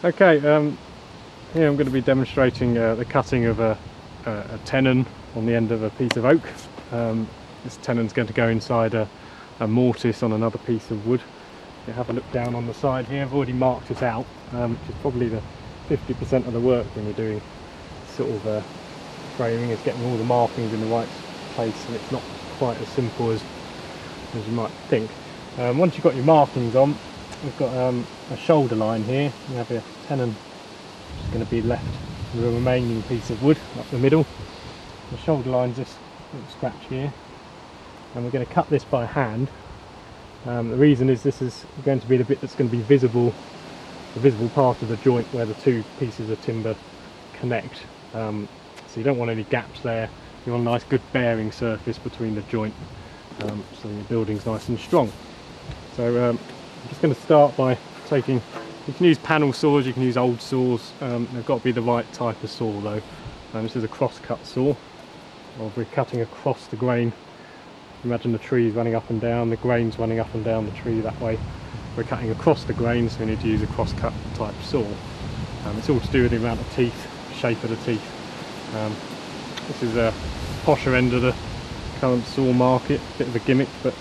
Okay, here I'm going to be demonstrating the cutting of a tenon on the end of a piece of oak. This tenon's going to go inside a mortise on another piece of wood. You have a look down on the side here. I've already marked it out, which is probably the 50% of the work when you're doing sort of framing, is getting all the markings in the right place, and it's not quite as simple as you might think. Once you've got your markings on, we've got a shoulder line here. We have a tenon which is going to be left with a remaining piece of wood up the middle. The shoulder line's this little scratch here, and we're going to cut this by hand. The reason is this is going to be the bit that's going to be visible, the visible part of the joint where the two pieces of timber connect. So you don't want any gaps there. You want a nice good bearing surface between the joint, so your building's nice and strong. So I'm just going to start by taking, you can use panel saws, you can use old saws, they've got to be the right type of saw though. This is a crosscut saw. Well, we're cutting across the grain. Imagine the trees running up and down, the grain's running up and down the tree that way. We're cutting across the grain, so we need to use a crosscut type saw. It's all to do with the amount of teeth, shape of the teeth. This is a posher end of the current saw market, bit of a gimmick, but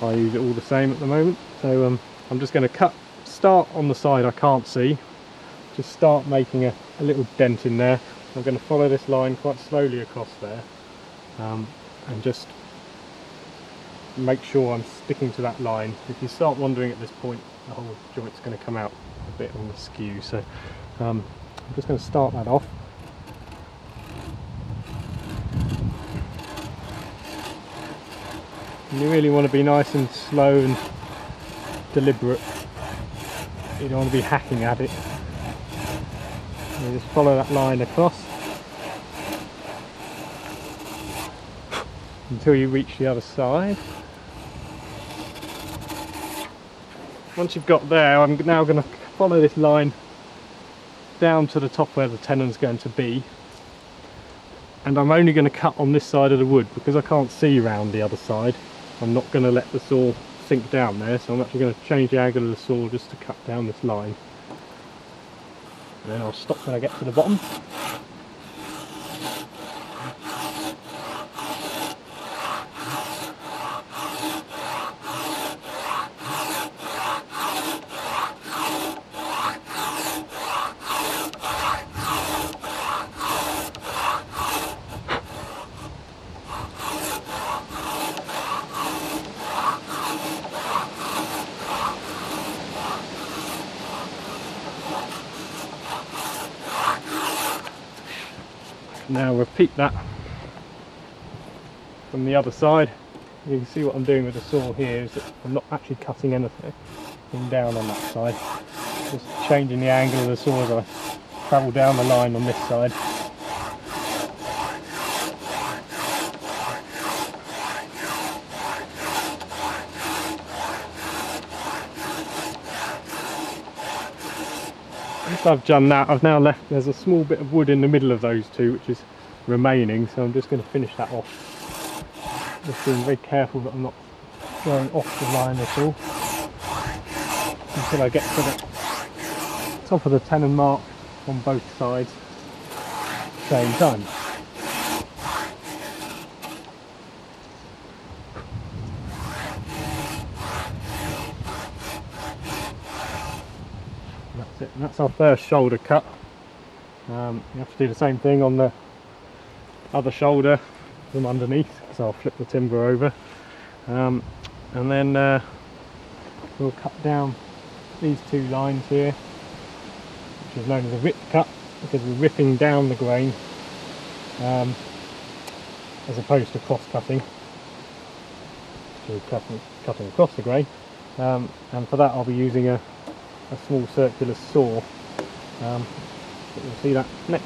I use it all the same at the moment. So I'm just going to start on the side I can't see, just start making a little dent in there. I'm going to follow this line quite slowly across there, and just make sure I'm sticking to that line. If you start wandering at this point, the whole joint's going to come out a bit on the skew. So I'm just going to start that off. And you really want to be nice and slow and deliberate. You don't want to be hacking at it. You just follow that line across until you reach the other side. Once you've got there, I'm now going to follow this line down to the top where the tenon's going to be, and I'm only going to cut on this side of the wood because I can't see around the other side. I'm not going to let the saw sink down there, so I'm actually going to change the angle of the saw just to cut down this line. And then I'll stop when I get to the bottom. Now repeat that from the other side. You can see what I'm doing with the saw here is that I'm not actually cutting anything down on that side, just changing the angle of the saw as I travel down the line on this side. Once I've done that, I've now left, there's a small bit of wood in the middle of those two which is remaining, so I'm just going to finish that off. Just being very careful that I'm not going off the line at all until I get to the top of the tenon mark on both sides at the same time. That's it, and that's our first shoulder cut. You have to do the same thing on the other shoulder from underneath, so I'll flip the timber over, and then we'll cut down these two lines here, which is known as a rip cut, because we're ripping down the grain as opposed to cross cutting, so cutting across the grain, and for that I'll be using a small circular saw. But you'll see that next.